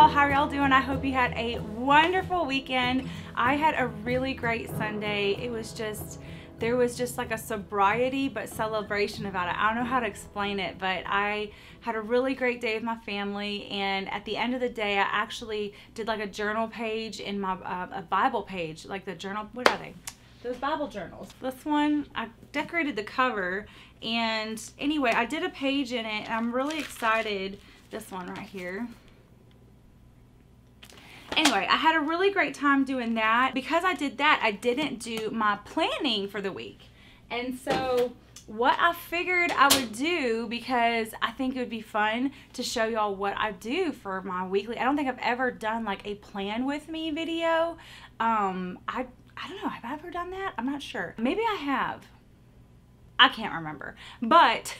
y'all. How are y'all doing? I hope you had a wonderful weekend. I had a really great Sunday. There was just like a sobriety but celebration about it. I don't know how to explain it, but I had a really great day with my family, and at the end of the day I actually did like a journal page in my a Bible page, like the journal, what are they? Those Bible journals. This one, I decorated the cover, and anyway, I did a page in it, and I'm really excited. This one right here. Anyway, I had a really great time doing that. Because I did that, I didn't do my planning for the week. And so what I figured I would do, because I think it would be fun to show y'all what I do for my weekly. I don't think I've ever done like a plan with me video. I don't know, have I ever done that? I'm not sure. Maybe I have. I can't remember, but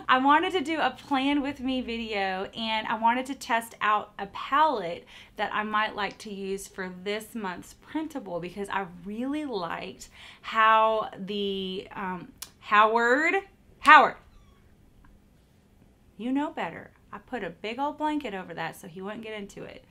I wanted to do a plan with me video, and I wanted to test out a palette that I might like to use for this month's printable, because I really liked how the Howard, you know better. I put a big old blanket over that so he wouldn't get into it.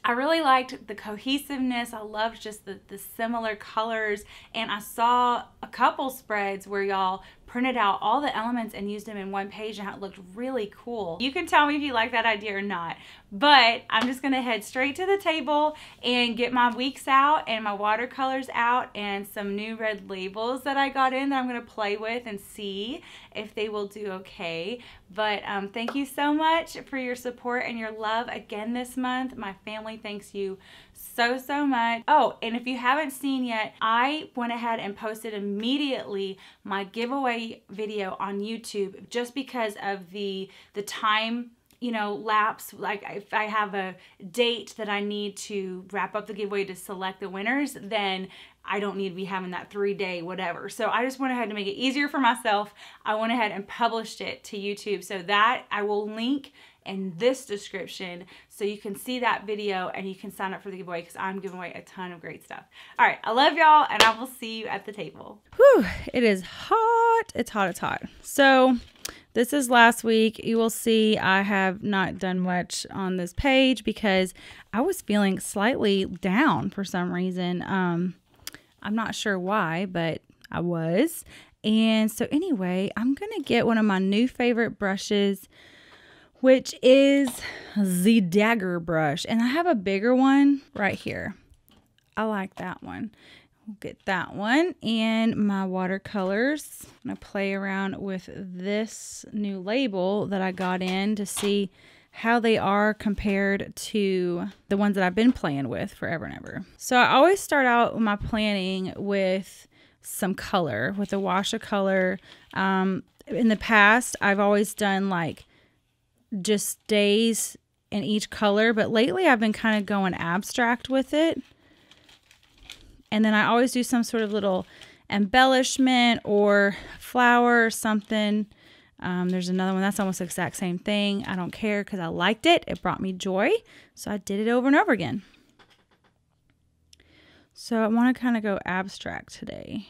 I really liked the cohesiveness. I loved just the similar colors, and I saw a couple spreads where y'all printed out all the elements and used them in one page, and how it looked really cool. You can tell me if you like that idea or not, but I'm just gonna head straight to the table and get my weeks out and my watercolors out and some new red labels that I got in that I'm gonna play with and see if they will do okay. But thank you so much for your support and your love again this month. My family thanks you so much. Oh, and if you haven't seen yet, I went ahead and posted immediately my giveaway video on YouTube, just because of the time, you know, lapse. Like if I have a date that I need to wrap up the giveaway to select the winners, then I don't need to be having that 3-day whatever. So I just went ahead to make it easier for myself. I went ahead and published it to YouTube, so that I will link in this description so you can see that video and you can sign up for the giveaway, because I'm giving away a ton of great stuff. All right, I love y'all, and I will see you at the table. Whew, it is hot. It's hot, it's hot. So this is last week. You will see I have not done much on this page because I was feeling slightly down for some reason. I'm not sure why, but I was. And so anyway, I'm gonna get one of my new favorite brushes, which is the Dagger brush. And I have a bigger one right here. I like that one. We'll get that one. And my watercolors. I'm gonna play around with this new label that I got in to see how they are compared to the ones that I've been playing with forever and ever. So I always start out my planning with some color, with a wash of color. In the past, I've always done like just days in each color, but lately I've been kind of going abstract with it. And then I always do some sort of little embellishment or flower or something. There's another one that's almost the exact same thing. I don't care because I liked it. It brought me joy. So I did it over and over again. So I want to kind of go abstract today.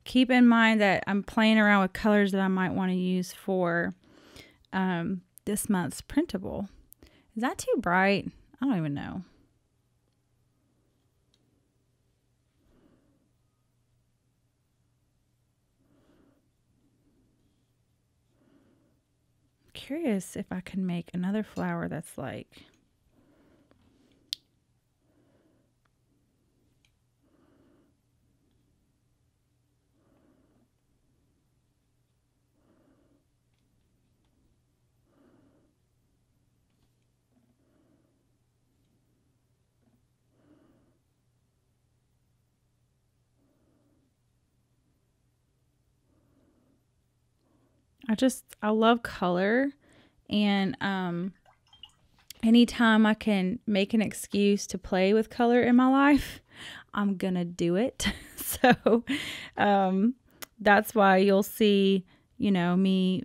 Keep in mind that I'm playing around with colors that I might want to use for this month's printable. Is that too bright? I don't even know. I'm curious if I can make another flower that's like... I love color, and anytime I can make an excuse to play with color in my life, I'm gonna do it. So that's why you'll see, you know, me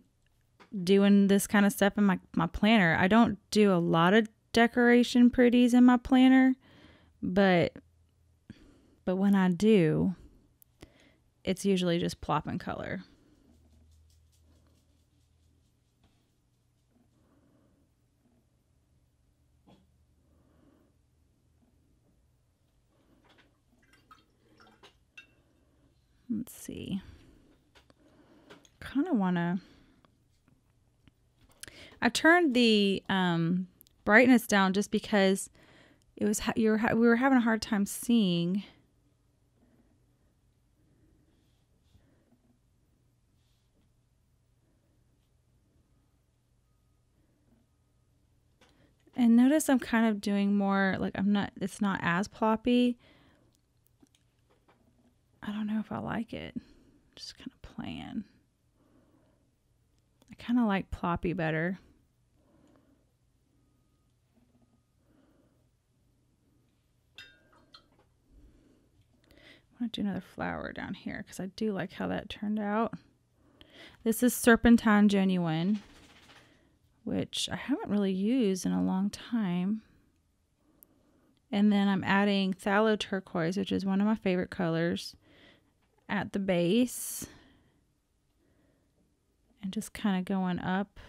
doing this kind of stuff in my planner. I don't do a lot of decoration pretties in my planner, but But when I do, it's usually just plopping color. Let's see. Kind of want to. I turned the brightness down just because it was we were having a hard time seeing. And notice I'm kind of doing more like it's not as ploppy. I don't know if I like it. Just kind of playing. I kind of like ploppy better. I want to do another flower down here because I do like how that turned out. This is Serpentine Genuine, which I haven't really used in a long time. And then I'm adding Phthalo Turquoise, which is one of my favorite colors, at the base. And just kind of going up.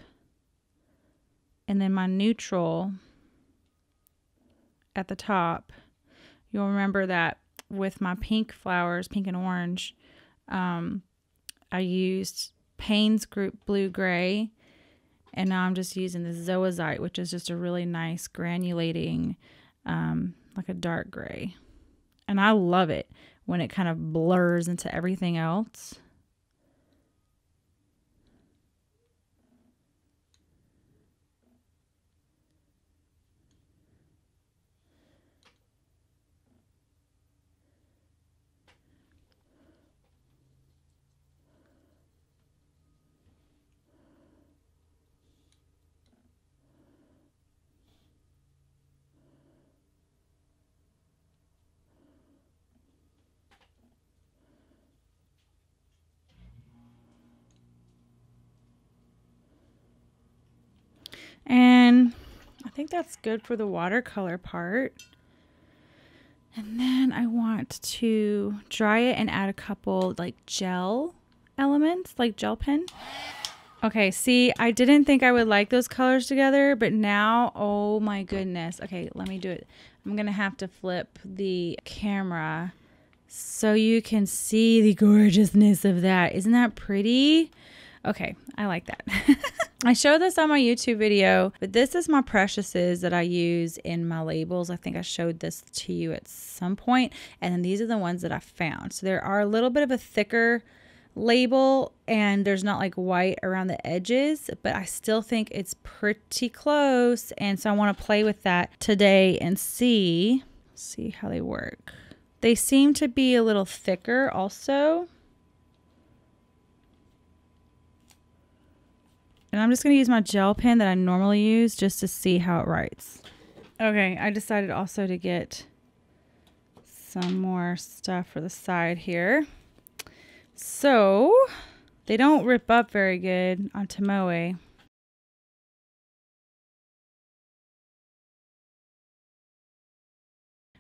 And then my neutral at the top. You'll remember that with my pink flowers, pink and orange, I used Payne's Group Blue Gray. And now I'm just using the Zoazite, which is just a really nice granulating, like a dark gray. And I love it when it kind of blurs into everything else. And I think that's good for the watercolor part. And then I want to dry it and add a couple like gel elements, like gel pen. Okay, see, I didn't think I would like those colors together, but now, oh my goodness. Okay, let me do it. I'm going to have to flip the camera so you can see the gorgeousness of that. Isn't that pretty? Okay, I like that. I showed this on my YouTube video, but this is my Preciouses that I use in my labels. I think I showed this to you at some point, and then these are the ones that I found. So there are a little bit of a thicker label, and there's not like white around the edges, but I still think it's pretty close, and so I want to play with that today and see how they work. They seem to be a little thicker also. And I'm just going to use my gel pen that I normally use just to see how it writes. Okay, I decided also to get some more stuff for the side here. So, they don't rip up very good on Tomoe. I'm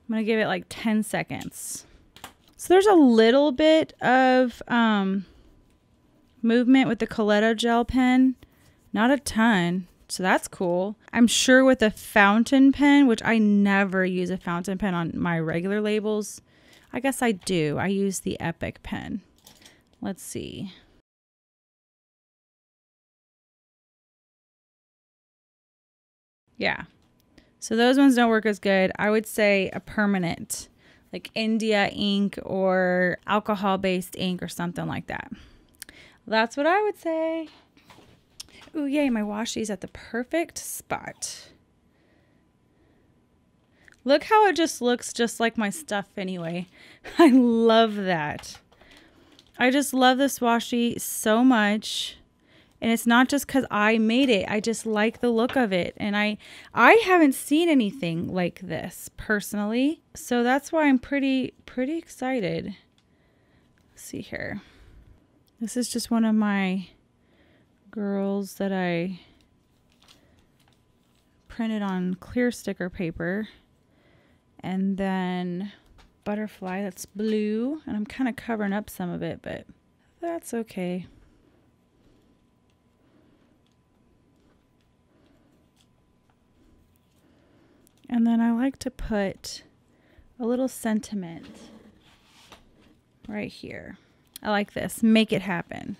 going to give it like 10 seconds. So there's a little bit of movement with the Coletto gel pen. Not a ton, so that's cool. I'm sure with a fountain pen, which I never use a fountain pen on my regular labels. I guess I do. I use the Epic pen. Let's see. Yeah. So those ones don't work as good. I would say a permanent, like India ink or alcohol-based ink or something like that. That's what I would say. Ooh, yay, my washi's at the perfect spot. Look how it just looks just like my stuff anyway. I love that. I just love this washi so much. And it's not just because I made it. I just like the look of it. And I haven't seen anything like this personally. So that's why I'm pretty excited. Let's see here. This is just one of my girls that I printed on clear sticker paper, and then butterfly that's blue, and I'm kind of covering up some of it, but that's okay. And then I like to put a little sentiment right here. I like this. Make it happen.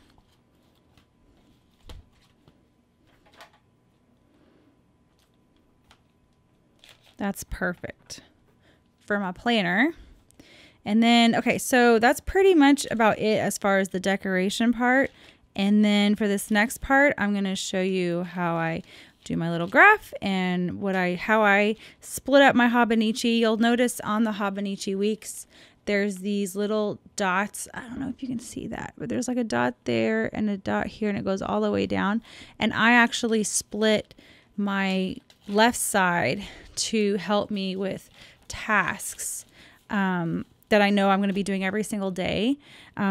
That's perfect for my planner. And then, okay, so that's pretty much about it as far as the decoration part. And then for this next part, I'm going to show you how I do my little graph and how I split up my Hobonichi. You'll notice on the Hobonichi weeks, there's these little dots. I don't know if you can see that, but there's like a dot there and a dot here, and it goes all the way down. And I actually split my left side to help me with tasks that I know I'm going to be doing every single day.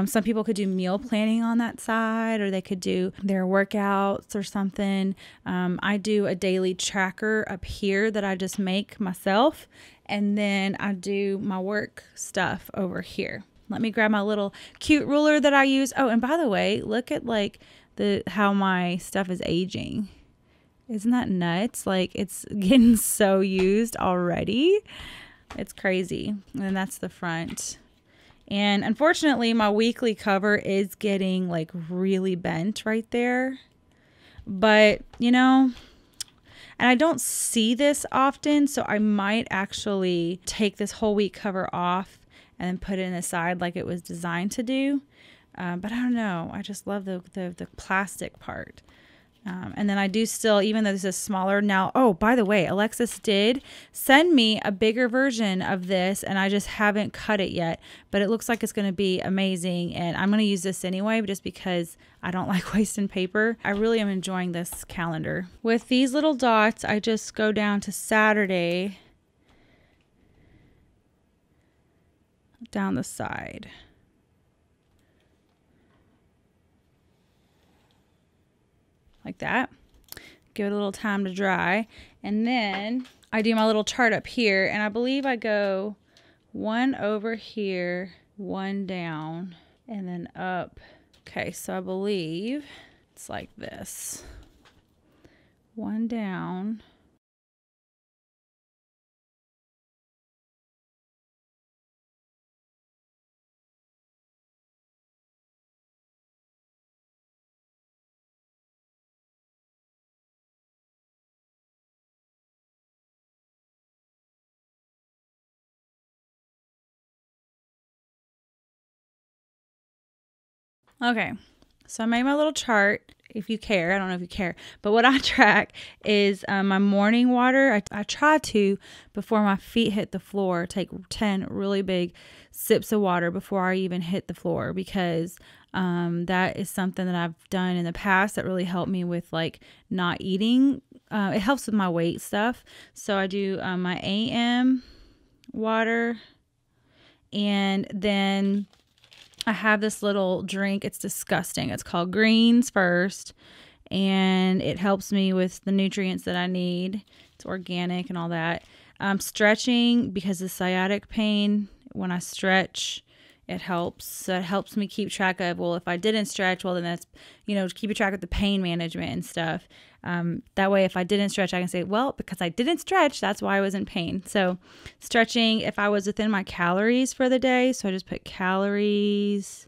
Some people could do meal planning on that side, or they could do their workouts or something. I do a daily tracker up here that I just make myself. And then I do my work stuff over here. Let me grab my little cute ruler that I use. Oh, and by the way, look at like how my stuff is aging. Isn't that nuts? Like, it's getting so used already. It's crazy. And then that's the front. And unfortunately, my weekly cover is getting like really bent right there. But, you know, and I don't see this often, so I might actually take this whole week cover off and then put it in the side like it was designed to do. But I don't know. I just love the plastic part. And then I do still, even though this is smaller now. Oh, by the way, Alexis did send me a bigger version of this, and I just haven't cut it yet. But it looks like it's going to be amazing, and I'm going to use this anyway, just because I don't like wasting paper. I really am enjoying this calendar. With these little dots, I just go down to Saturday down the side. Like that. Give it a little time to dry. And then I do my little chart up here, and I believe I go one over here, one down, and then up. Okay, so I believe it's like this. One down. Okay, so I made my little chart. If you care, I don't know if you care, but what I track is my morning water. I try to, before my feet hit the floor, take 10 really big sips of water before I even hit the floor, because that is something that I've done in the past that really helped me with like not eating. It helps with my weight stuff. So I do my AM water, and then I have this little drink. It's disgusting. It's called Greens First, and it helps me with the nutrients that I need. It's organic and all that. Stretching, because of sciatic pain, when I stretch, it helps. So it helps me keep track of, well, if I didn't stretch, well, then that's, you know, keep track of the pain management and stuff. That way, if I didn't stretch, I can say, well, because I didn't stretch, that's why I was in pain. So stretching, if I was within my calories for the day, so I just put calories.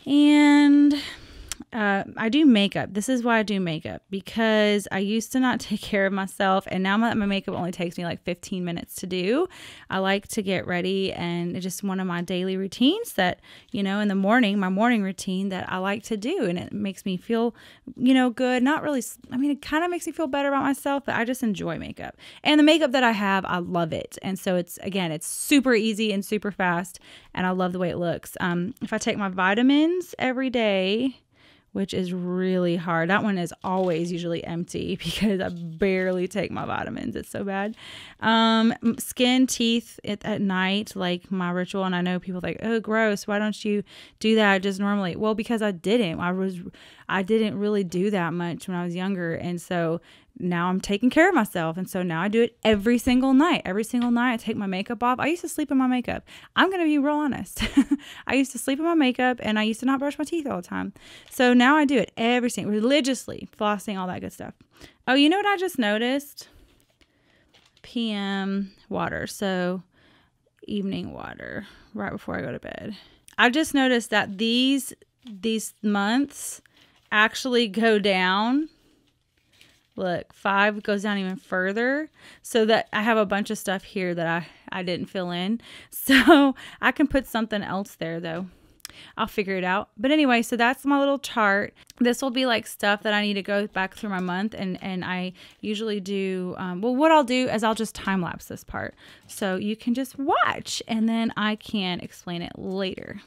And I do makeup. This is why I do makeup, because I used to not take care of myself, and now my makeup only takes me like 15 minutes to do. I like to get ready, and it's just one of my daily routines that, you know, in the morning, my morning routine that I like to do, and it makes me feel, you know, good. Not really, I mean, it kind of makes me feel better about myself, but I just enjoy makeup. And the makeup that I have, I love it. And so it's, again, it's super easy and super fast, and I love the way it looks. If I take my vitamins every day, which is really hard. That one is always usually empty because I barely take my vitamins. It's so bad. Skin, teeth at night, like my ritual. And I know people are like, oh, gross. Why don't you do that just normally? Well, because I didn't. I didn't really do that much when I was younger. And so now I'm taking care of myself. And so now I do it every single night. Every single night I take my makeup off. I used to sleep in my makeup. I'm going to be real honest. I used to sleep in my makeup and I used to not brush my teeth all the time. So now I do it every single, religiously, flossing, all that good stuff. Oh, you know what I just noticed? PM water. So evening water right before I go to bed. I just noticed that these months actually go down. Look, 5 goes down even further, so that I have a bunch of stuff here that I didn't fill in. So I can put something else there though. I'll figure it out. But anyway, so that's my little chart. This will be like stuff that I need to go back through my month. And I usually do, well, what I'll do is I'll just time lapse this part. So you can just watch and then I can explain it later.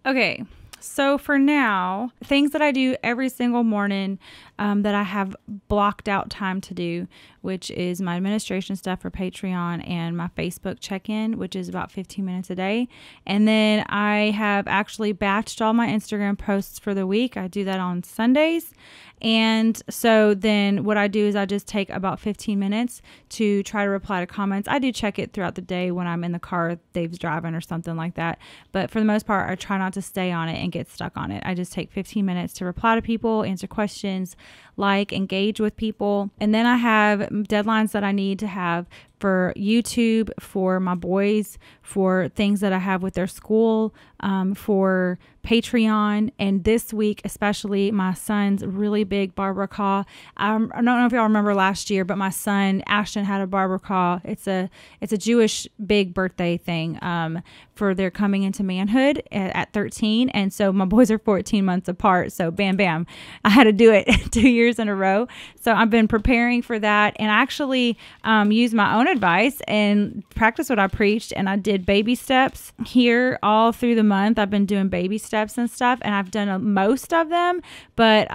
Okay, so for now, things that I do every single morning that I have blocked out time to do, which is my administration stuff for Patreon and my Facebook check-in, which is about 15 minutes a day. And then I have actually batched all my Instagram posts for the week. I do that on Sundays. And so then what I do is I just take about 15 minutes to try to reply to comments. I do check it throughout the day when I'm in the car, Dave's driving or something like that. But for the most part, I try not to stay on it and get stuck on it. I just take 15 minutes to reply to people, answer questions, engage with people. And then I have deadlines that I need to have for YouTube, for my boys, for things that I have with their school, for Patreon, and this week especially my son's really big barbacoa. I don't know if y'all remember last year, but my son Ashton had a barbacoa. It's a Jewish big birthday thing for their coming into manhood at 13, and so my boys are 14 months apart. So bam, bam, I had to do it 2 years in a row. So I've been preparing for that, and I actually used my own advice and practiced what I preached, and I did baby steps here all through the month. I've been doing baby steps and stuff, and I've done most of them, but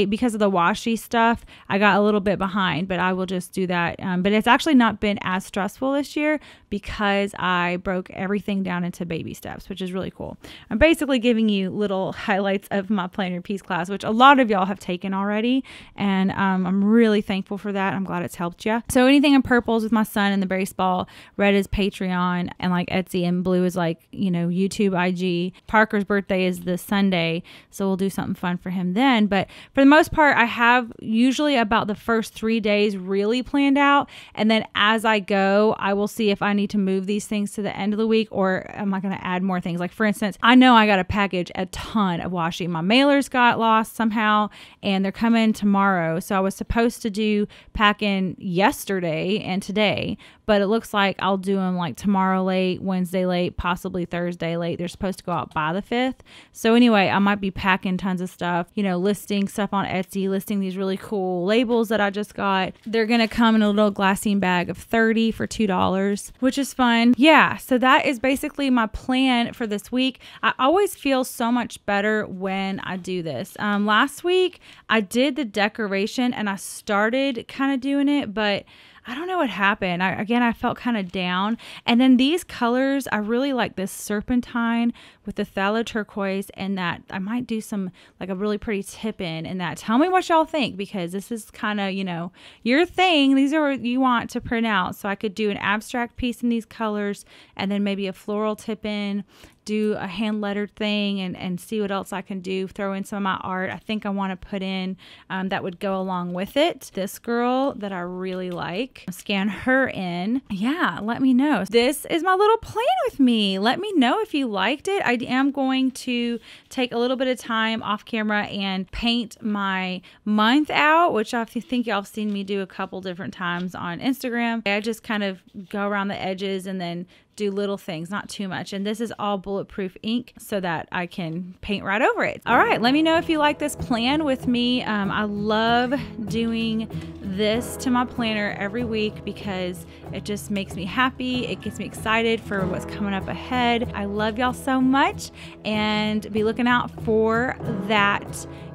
because of the washi stuff, I got a little bit behind, but I will just do that. But it's actually not been as stressful this year because I broke everything down into baby steps, which is really cool. I'm basically giving you little highlights of my Plan Your Peace class, which a lot of y'all have taken already, and I'm really thankful for that. I'm glad it's helped you. So anything in purple is with my son and the baseball, red is Patreon, and like Etsy, and blue is like, you know, YouTube, IG. Parker's birthday is this Sunday, so we'll do something fun for him then. But for the most part, I have usually about the first 3 days really planned out, and then as I go, I will see if I need to move these things to the end of the week, or am I going to add more things. Like for instance, I know I got to package a ton of washi. My mailers got lost somehow, and they're coming tomorrow, so I was supposed to do packing yesterday and today, but it looks like I'll do them like tomorrow late, Wednesday late, possibly Thursday late. They're supposed to go out by the 5th. So anyway, I might be packing tons of stuff, you know, listing stuff on Etsy, listing these really cool labels that I just got. They're going to come in a little glassine bag of 30 for $2, which is fun. Yeah, so that is basically my plan for this week. I always feel so much better when I do this. Last week, I did the decoration and I started kind of doing it, but I don't know what happened. Again, I felt kind of down. And then these colors, I really like this serpentine with the phthalo turquoise, and that I might do some like a really pretty tip in that. Tell me what y'all think, because this is kind of, you know, your thing. These are what you want to print out. So I could do an abstract piece in these colors and then maybe a floral tip in, do a hand lettered thing, and see what else I can do. Throw in some of my art I think I want to put in that would go along with it. This girl that I really like, scan her in. Yeah, let me know. This is my little plan with me. Let me know if you liked it. I am going to take a little bit of time off camera and paint my month out, which I think y'all have seen me do a couple different times on Instagram. I just kind of go around the edges and then do little things, not too much. And this is all bulletproof ink so that I can paint right over it. All right, let me know if you like this plan with me. I love doing this to my planner every week because it just makes me happy. It gets me excited for what's coming up ahead. I love y'all so much, and be looking out for that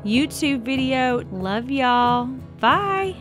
YouTube video. Love y'all. Bye.